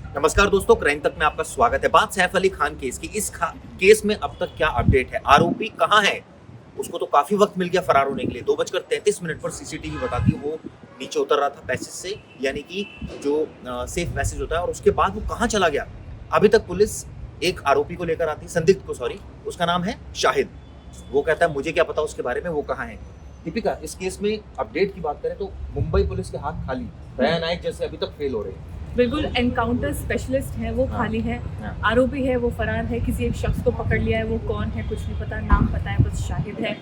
नमस्कार दोस्तों, क्राइम तक में आपका स्वागत है। बात सैफ अली खान केस की। इस केस में अब तक क्या अपडेट है? आरोपी कहाँ है? उसको तो काफी वक्त मिल गया फरार होने के लिए। 2:33 पर सीसीटीवी बताती है वो नीचे उतर रहा था पैसेज से, यानी कि जो सेफ पैसेज होता है, और उसके बाद वो कहाँ चला गया? अभी तक पुलिस एक आरोपी को लेकर आती है, संदिग्ध को, सॉरी, उसका नाम है शाहिद। वो कहता है मुझे क्या पता उसके बारे में, वो कहाँ है। दीपिका, इस केस में अपडेट की बात करें तो मुंबई पुलिस के हाथ खाली, दया नायक जैसे अभी तक फेल हो रहे हैं। बिल्कुल, एनकाउंटर स्पेशलिस्ट है वो खाली है। आरोपी है वो फरार है, किसी एक शख्स को पकड़ लिया है, वो कौन है कुछ नहीं पता, नाम पता है बस शाहिद है।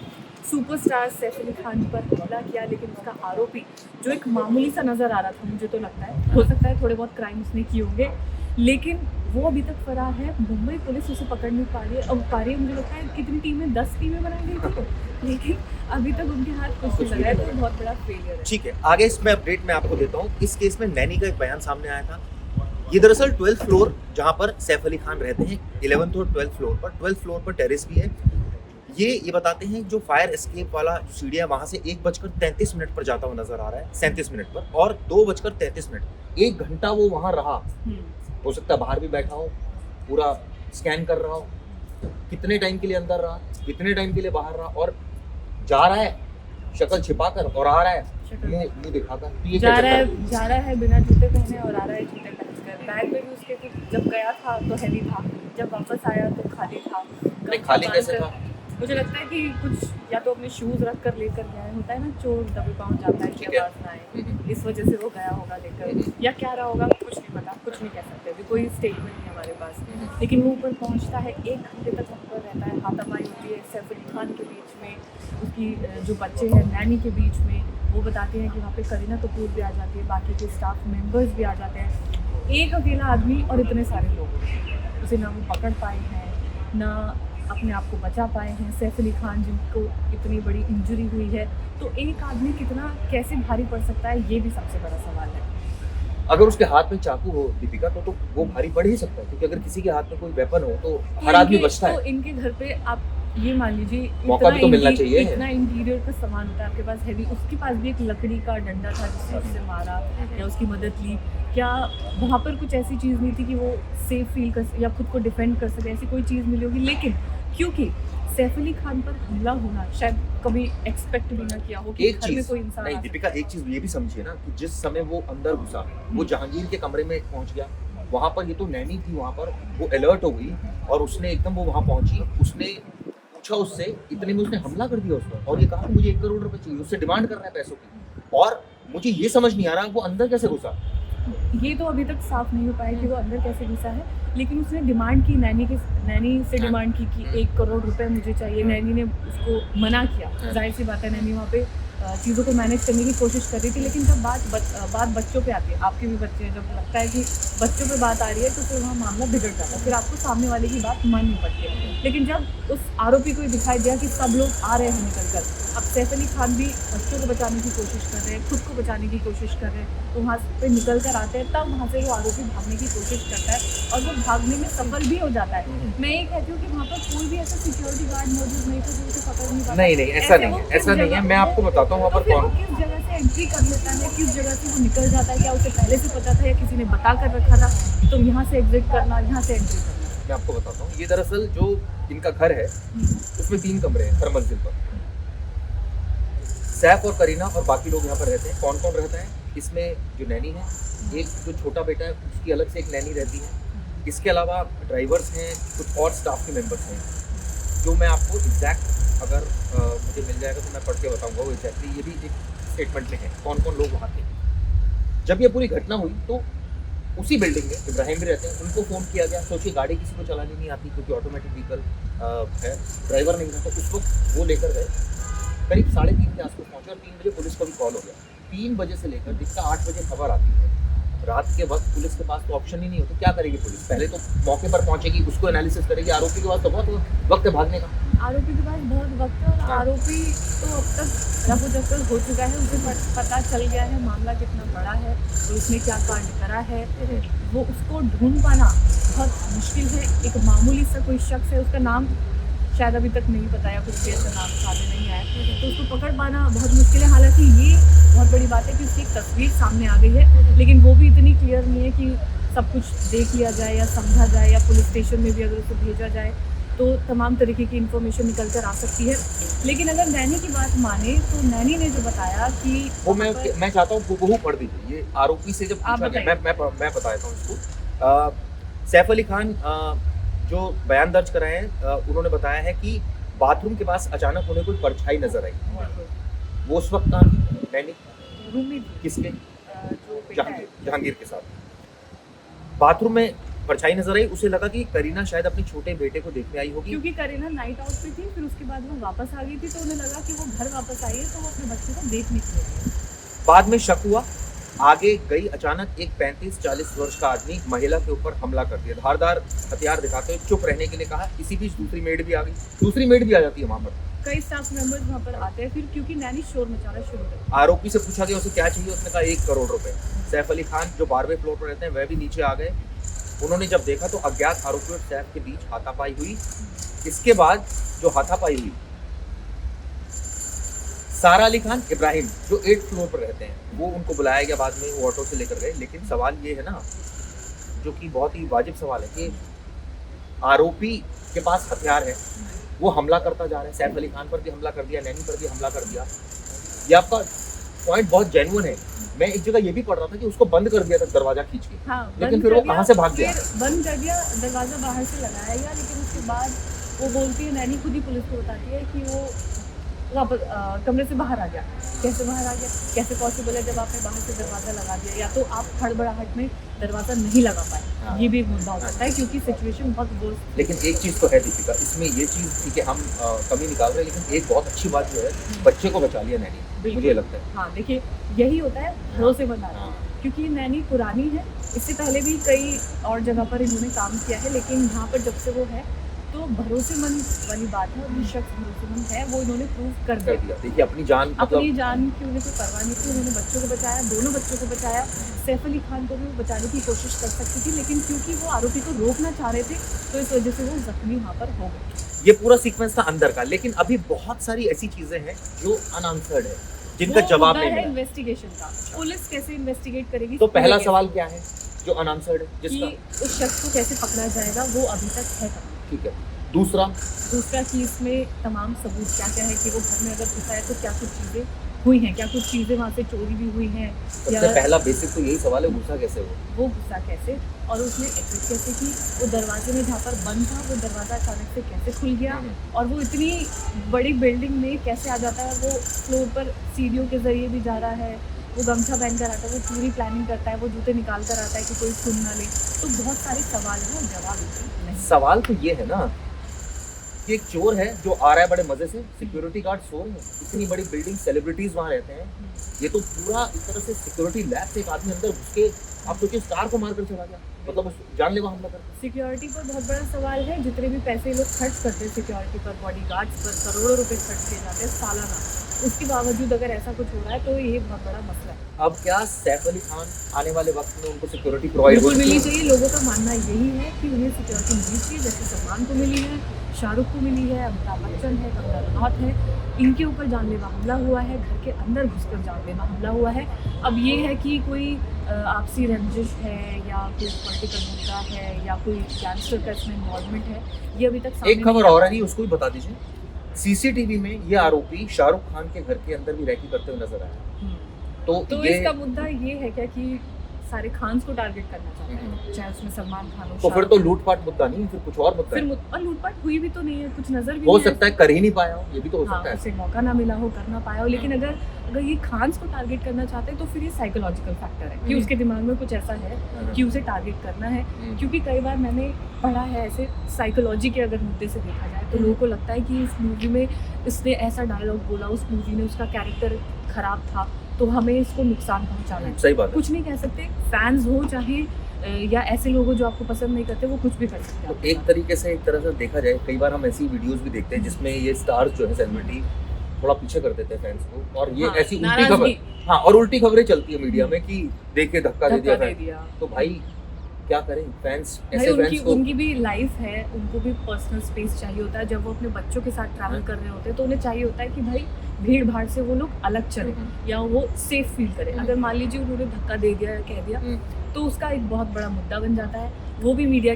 सुपरस्टार सैफ अली खान पर हमला किया, लेकिन उसका आरोपी जो एक मामूली सा नज़र आ रहा था, मुझे तो लगता है, हो सकता है थोड़े बहुत क्राइम उसने किए होंगे, लेकिन वो अभी तक फरार है। मुंबई पुलिस उसे पकड़ नहीं पा रही है। अब पा रही है, मुझे लगता है कितनी टीमें, 10 टीमें बनाई गई थी, लेकिन अभी तक उनके हाथ कुछ नहीं लगा है, तो बहुत बड़ा फेलियर है। ठीक है, आगे इसमें अपडेट मैं आपको देता हूँ। इस केस में नैनी का एक बयान सामने आया था। ये दरअसल 12th फ्लोर, जहाँ पर सैफ अली खान रहते हैं, 11th और 12th फ्लोर पर, 12th फ्लोर पर टेरेस भी है। ये बताते हैं जो फायर एस्केप वाला सीढ़ियाँ, वहाँ से 1:33 पर जाता हुआ नजर आ रहा है, 37 मिनट पर, और 2:33, 1 घंटा वो वहाँ रहा। हो सकता है बाहर भी बैठा हो, पूरा स्कैन कर रहा हो, कितने टाइम के लिए अंदर रहा, कितने टाइम के लिए बाहर रहा, और जा रहा है शक्ल छिपाकर और आ रहा है मुंह दिखाकर। जा रहा है बिना जूते पहने और आ रहा है जूते पहनकर। बैग में भी उसके कुछ, जब गया था तो हैवी था, जब वापस आया तो खाली था। खाली कैसे था? मुझे लगता है कि कुछ या तो अपने शूज रख कर लेकर गया है, होता है ना, चोर दबे पाँव जाता है कि आवाज ना आए, इस वजह से वो गया होगा लेकर, या क्या रहा होगा कुछ नहीं पता, कुछ नहीं कह सकते, अभी कोई स्टेटमेंट नहीं हमारे पास। लेकिन वो ऊपर पहुंचता है, 1 घंटे तक वहाँ पर रहता है, हाथापाई होती है सैफ अली खान के बीच में, उसकी जो बच्चे हैं नैनी के बीच में। वो बताते हैं कि वहाँ पे करीना कपूर भी आ जाती है, बाकी के स्टाफ मेंबर्स भी आ जाते हैं। एक अकेला आदमी और इतने सारे लोग, उसे ना वो पकड़ पाए हैं, ना अपने आप को बचा पाए हैं। सैफ अली खान जिनको इतनी बड़ी इंजरी हुई है, तो एक आदमी कितना कैसे भारी पड़ सकता है, ये भी सबसे बड़ा सवाल है। अगर उसके हाथ में चाकू हो दीपिका, तो वो भारी पड़ ही सकता है, क्योंकि अगर किसी के हाथ में कोई वेपन हो तो हर आदमी बचता है। तो इनके घर पे आप ये मान लीजिए, मौका भी तो मिलना चाहिए। इतना इंटीरियर का सामान होता है आपके पास हैवी, उसके पास भी एक लकड़ी का डंडा था जिससे उससे मारा या उसकी मदद ली। क्या वहाँ पर कुछ ऐसी चीज़ नहीं थी कि वो सेफ फील कर या खुद को डिफेंड कर सके, ऐसी कोई चीज़ मिली होगी? लेकिन क्योंकि सैफ अली खान पर हमला होना शायद कभी एक्सपेक्ट भी ना किया हो कि घर में कोई इंसान। नहीं दीपिका, एक चीज ये भी समझिए ना कि जिस समय वो अंदर घुसा, वो जहांगीर के कमरे में पहुंच गया, वहां पर ये तो नैनी थी, वहां पर वो अलर्ट हो गई और उसने एकदम, वो वहां पहुंची, उसने पूछा उससे, इतने में उसने हमला कर दिया उस पर और ये कहा मुझे 1 करोड़ रुपए चाहिए, उससे डिमांड कर रहा है पैसों की। और मुझे ये समझ नहीं आ रहा वो अंदर कैसे घुसा। ये तो अभी तक साफ नहीं हो पाया कि वो अंदर कैसे घुसा है, लेकिन उसने डिमांड की, नैनी से डिमांड की कि 1 करोड़ रुपए मुझे चाहिए। नैनी ने उसको मना किया। जाहिर सी बात है, नैनी वहाँ पे चीज़ों को मैनेज करने की कोशिश कर रही थी, लेकिन जब बात बच्चों पे आती है, आपके भी बच्चे हैं, जब लगता है कि बच्चों पे बात आ रही है तो फिर वहाँ मामला बिगड़ जाता है, फिर आपको सामने वाले की बात माननी पड़ती है। लेकिन जब उस आरोपी को दिखाई दिया कि सब लोग आ रहे हैं निकल कर, अब सैफ अली खान भी बच्चों को बचाने की कोशिश कर रहे हैं, खुद को बचाने की कोशिश कर रहे हैं, तो वहाँ पे निकल कर आते हैं, तब वहाँ से वो आरोपी भागने की कोशिश करता है और वो भागने में सफल भी हो जाता है। मैं ये कहती हूँ कि वहाँ पर कोई भी ऐसा सिक्योरिटी गार्ड मौजूद नहीं था जो उसे पकड़ नहीं पाता। नहीं, ऐसा नहीं है, मैं आपको बताता हूँ वहाँ पर कौन, किस जगह से एंट्री कर लेता है, किस जगह से वो निकल जाता है, क्या उसे पहले से पता था या किसी ने बता कर रखा था तो यहाँ से एग्जिट करना, यहाँ से एंट्री करना। मैं आपको बताता हूँ, ये दरअसल जो इनका घर है उसमें 3 कमरे हैं हर मंजिल पर। सैफ और करीना और बाकी लोग यहाँ पर रहते हैं। कौन कौन रहता है इसमें? जो नैनी है, एक जो छोटा बेटा है उसकी अलग से एक नैनी रहती है, इसके अलावा ड्राइवर्स हैं, कुछ और स्टाफ के मेंबर्स हैं, जो मैं आपको एग्जैक्ट अगर मुझे मिल जाएगा तो मैं पढ़ के बताऊंगा वो एग्जैक्टली, ये भी एक स्टेटमेंट में है कौन कौन लोग वहाँ थे। जब ये पूरी घटना हुई तो उसी बिल्डिंग में इब्राहिम भी रहते हैं, उनको फ़ोन किया गया। सोचिए, गाड़ी किसी को चलानी नहीं आती क्योंकि ऑटोमेटिक व्हीकल है, ड्राइवर नहीं था, तो उस वक्त वो लेकर गए, करीब 3:30 के आसपास पहुँचे और 3 बजे पुलिस को भी कॉल हो गया। 3 बजे से लेकर दिन का 8 बजे खबर आती है। रात के वक्त पुलिस के पास तो ऑप्शन ही नहीं होता, क्या करेगी पुलिस? पहले तो मौके पर पहुंचेगी, उसको एनालिसिस करेगी। आरोपी के पास तो बहुत वक्त है भागने का। आरोपी के पास बहुत वक्त है और आरोपी तो अब तक रफू हो चुका है, उसे पता चल गया है मामला कितना बड़ा है और उसने क्या कांड करा है। वो उसको ढूंढ पाना बहुत मुश्किल है। एक मामूली सा कोई शख्स है, उसका नाम शायद अभी तक नहीं पता या कुछ भी ऐसा नाम सामने नहीं आया, तो उसको पकड़ पाना बहुत मुश्किल है। हालांकि ये बहुत बड़ी बात है कि उसकी एक तस्वीर सामने आ गई है, लेकिन वो भी इतनी क्लियर नहीं है कि सब कुछ देख लिया जाए या समझा जाए, या पुलिस स्टेशन में भी अगर उसे भेजा जाए तो तमाम तरीके की इन्फॉर्मेशन निकल कर आ सकती है। लेकिन अगर नैनी की बात माने तो नैनी ने जो बताया कि वो मैं चाहता हूँ वो पढ़ दीजिए। ये आरोपी से जब आप पूछा गया, बताइए। मैं बता देता हूँ इसको। सैफ अली खान जो बयान दर्ज कराए हैं, उन्होंने बताया है कि बाथरूम के पास अचानक उन्हें कोई परछाई नजर आई। वो उस वक्त कहाँ थी नैनी? रूम में थी, किसके? जो बेटा है। जहांगीर के साथ बाथरूम में परछाई नजर आई। उसे लगा कि करीना शायद अपने छोटे बेटे को देखने आई होगी। क्योंकि करीना नाइट आउट पे थी, फिर उसके बाद वो वापस आ गई थी, तो उन्हें लगा कि वो घर वापस आई है, तो वो अपने बच्चे को देखने के लिए। बाद में शक हुआ, आगे गई, अचानक एक 35-40 वर्ष का आदमी महिला के ऊपर हमला कर दिया, धारदार हथियार दिखाते हुए चुप रहने के लिए कहा। इसी बीच दूसरी मेड भी आ गई। दूसरी मेड भी आ जाती है वहां पर। कई स्टाफ मेंबर्स वहाँ पर आते हैं फिर, क्योंकि नैनी शोर मचाना शुरू कर। आरोपी से पूछा गया उसे क्या चाहिए, उसने कहा 1 करोड़ रुपए। सैफ अली खान जो 12वें फ्लोर पर रहते हैं वह भी नीचे आ गए। उन्होंने जब देखा तो अज्ञात आरोपी और सैफ के बीच हाथापाई हुई। इसके बाद जो हाथापाई हुई, सारा अली खान इब्राहिम जो 8th फ्लोर पर रहते हैं, वो उनको बुलाया गया। बाद में वो ऑटो से लेकर गए। लेकिन सवाल ये है ना, जो कि बहुत ही वाजिब सवाल है, कि आरोपी के पास हथियार है, वो हमला करता जा रहा है। सैफ अली खान पर भी हमला कर दिया, नैनी पर भी हमला कर दिया। ये आपका पॉइंट बहुत जेन्युइन है। मैं एक जगह ये भी पढ़ रहा था कि उसको बंद कर दिया था दरवाजा खींच के। हाँ, लेकिन फिर वो कहाँ से भाग गया? फिर बंद कर दिया, दरवाजा बाहर से लगाया गया, लेकिन उसके बाद वो बोलती है, नैनी खुद ही पुलिस को बताती है कि वो वापस कमरे से बाहर आ गया। कैसे बाहर आ गया, कैसे पॉसिबल है जब आपने बाहर से दरवाजा लगा दिया? या तो आप हड़बड़ाहट में दरवाजा नहीं लगा पाए, हाँ। ये भी एक मुद्दा हो सकता है, क्योंकि सिचुएशन बहुत वर्स्ट। लेकिन एक चीज़ तो है दीपिका, इसमें ये चीज़ ठीक है, हम कमी निकाल रहे हैं, लेकिन एक बहुत अच्छी बात जो है, बच्चे को बचा लिया नैनी, मुझे लगता है। हाँ, देखिए यही होता है भरोसेमंद आदमी, हाँ। क्योंकि ये नैनी पुरानी है। इससे पहले भी कई और जगह पर इन्होंने काम किया है, लेकिन यहाँ पर जब से वो है तो भरोसेमंद वाली बात है, और जो शख्स भरोसेमंद है वो इन्होंने प्रूव कर दिया। देखिए अपनी जान, अपनी जान की उन्हें कोई परवाह नहीं थी। उन्होंने बच्चों को बचाया, दोनों बच्चों को बचाया। सैफ अली खान को भी वो बचाने की कोशिश कर सकती थी, लेकिन क्योंकि वो आरोपी को रोकना चाह रहे थे, तो इस वजह से वो जख्मी वहाँ पर हो गए। ये पूरा सीक्वेंस था अंदर का, लेकिन अभी बहुत सारी ऐसी चीजें हैं जो अनआंसर्ड है, जिनका जवाब नहीं है मिला। इन्वेस्टिगेशन का। पुलिस कैसे इन्वेस्टिगेट करेगी? तो पहला सवाल क्या है जो अनआंसर्ड है, कि जिसका उस शख्स को कैसे पकड़ा जाएगा, वो अभी तक है कहाँ? ठीक है। दूसरा कि इसमें तमाम सबूत क्या क्या है, कि वो घर में अगर घुसा है तो क्या कुछ चीज़ें हुई हैं, क्या कुछ चीज़ें वहाँ से चोरी भी हुई हैं, या सबसे पहला बेसिक तो यही सवाल है, घुसा कैसे वो घुसा कैसे, और उसने एग्जिट कैसे की? वो दरवाजे में जहाँ पर बंद था, वो दरवाज़ा अचानक से कैसे खुल गया, और वो इतनी बड़ी बिल्डिंग में कैसे आ जाता है? वो फ्लोर पर सीढ़ियों के जरिए भी जा रहा है, वो गमछा पहन कर आता है, वो पूरी प्लानिंग करता है, वो जूते निकाल कर आता है कि कोई सुन ना ले। तो बहुत सारे सवाल हैं और जवाब नहीं। सवाल तो ये है ना कि एक चोर है जो आ रहा है बड़े मजे से, सिक्योरिटी गार्ड सो रहे हैं, इतनी बड़ी बिल्डिंग, सेलिब्रिटीज वहाँ रहते हैं, ये तो पूरा इस तरह से सिक्योरिटी लैब से एक आदमी अंदर घुस के, आप सोचिए, स्टार को मारकर चला गया, मतलब उस जानलेवा हमला कर। सिक्योरिटी पर बहुत बड़ा सवाल है। जितने भी पैसे लोग खर्च करते हैं सिक्योरिटी पर, बॉडीगार्ड्स पर करोड़ों रुपए खर्च किए जाते हैं सालाना, उसके बावजूद अगर ऐसा कुछ हो रहा है तो ये बहुत बड़ा मसला है। अब क्या सैफ अली खान आने वाले वक्त में उनको सिक्योरिटी प्रोवाइड बिल्कुल मिलनी चाहिए। लोगों का मानना यही है कि उन्हें सिक्योरिटी मिलनी चाहिए, जैसे सलमान को मिली है, शाहरुख को मिली है, अमिताभ बच्चन है, कंगना रनौत है, इनके ऊपर जानलेवा हमला हुआ है, घर के अंदर घुसकर जानलेवा हमला हुआ है। अब ये है कि कोई आपसी रंजिश है, या कोई पॉलिटिकल मुद्दा है, या कोई गैंगस्टर का इसमें इन्वॉल्वमेंट है, ये अभी तक सामने एक खबर और है, उसको भी बता दीजिए। सीसीटीवी में ये आरोपी शाहरुख खान के घर के अंदर भी रैकी करते हुए नजर आया। तो इसका मुद्दा ये है क्या कि सारे खान्स को टारगेट करना चाहते हैं, चाहे उसमें सलमान खान हो। तो फिर तो लूटपाट मुद्दा नहीं है, फिर कुछ और मुद्दा फिर है। और लूटपाट हुई भी तो नहीं है, कुछ नजर भी हो नहीं सकता है कर ही नहीं पाया हो, ये भी तो हो सकता है। उसे मौका ना मिला हो, कर ना पाया हो। लेकिन अगर ये खान्स को टारगेट करना चाहते हैं तो फिर ये साइकोलॉजिकल फैक्टर है कि उसके दिमाग में कुछ ऐसा है कि उसे टारगेट करना है। क्योंकि कई बार मैंने पढ़ा है ऐसे साइकोलॉजी के अगर मुद्दे से देखा जाए तो लोगों को लगता है कि इस मूवी में इसने ऐसा डायलॉग बोला, उस मूवी में उसका कैरेक्टर खराब था, तो हमें इसको नुकसान पहुंचाना है। सही बात है। कुछ नहीं कह सकते, फैंस हो चाहे या ऐसे लोग जो आपको पसंद नहीं करते, वो कुछ भी कर सकते हैं। तो एक तरीके से, एक तरह से देखा जाए, कई बार हम ऐसी वीडियोस भी देखते हैं जिसमें ये स्टार्स जो है, सेलिब्रिटी, थोड़ा पीछे कर देते हैं फैंस को, और ये ऐसी उल्टी खबर, हाँ, और उल्टी खबरें चलती है मीडिया में कि देख के धक्का दे दिया। तो भाई क्या करें, फैंस ऐसे फैंस को, उनकी भी लाइफ है, उनको भी पर्सनल स्पेस चाहिए होता है। जब वो अपने बच्चों के साथ ट्रैवल कर रहे होते हैं तो उन्हें चाहिए होता है कि भाई भीड़ भाड़ से वो लोग अलग चले या वो सेफ फील करें। अगर मान लीजिए उन्होंने धक्का दे दिया या कह दिया तो उसका एक बहुत बड़ा मुद्दा बन जाता है। वो भी मीडिया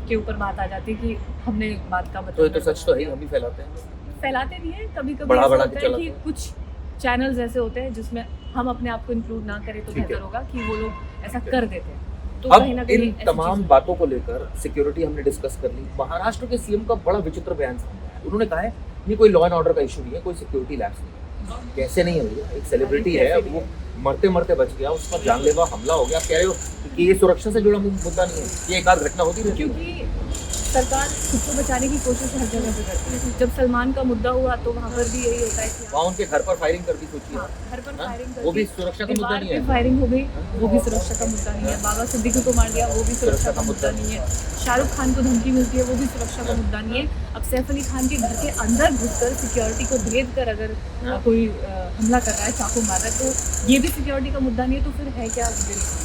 के ऊपर बात आ जाती है कि हमने बात का तो ये तो सच तो है ही, हम ही फैलाते हैं। फैलाते नहीं है, कभी कभी बढ़ा ऐसा बढ़ा के होता है चलाते कि हैं। कुछ चैनल्स ऐसे होते हैं जिसमें हम अपने आप को इंक्लूड ना करें तो ठीक है। बेहतर होगा कि वो लोग ऐसा कर देते हैं। तो अब कहीं ना कहीं इन ऐसी तमाम चीज़- बातों को लेकर सिक्योरिटी हमने डिस्कस कर ली। महाराष्ट्र के सीएम का बड़ा विचित्र बयान सामने आया। उन्होंने कहा है ये कोई लॉ एंड ऑर्डर का इशू नहीं है, कोई सिक्योरिटी लैप्स नहीं है। कैसे नहीं है भैया, एक सेलिब्रिटी है, कैसे नहीं वो मरते मरते बच गया, उस पर जानलेवा हमला हो गया। आप कह रहे हो कि ये सुरक्षा से जुड़ा मुद्दा नहीं है, ये एक आध घटना होती रहती है। क्योंकि सरकार खुद को बचाने की कोशिश हर जगह पे करती है। जब सलमान का मुद्दा हुआ तो वहाँ पर भी यही होता है कि वहाँ उनके घर पर फायरिंग कर दी, सोचिए। हाँ, घर पर हाँ? फायरिंग कर वो भी दी, सुरक्षा का मुद्दा दीवार नहीं पे है। फायरिंग हो गई, वो भी सुरक्षा का मुद्दा नहीं है। बाबा सिद्दीकी को मार दिया, वो भी सुरक्षा का मुद्दा नहीं है। शाहरुख खान को धमकी मिलती है, वो भी सुरक्षा का मुद्दा नहीं है। अब सैफ अली खान के घर के अंदर घुसकर सिक्योरिटी को भेद कर अगर कोई हमला कर रहा है, चाकू मार रहा है, तो ये भी सिक्योरिटी का मुद्दा नहीं है। तो फिर है क्या?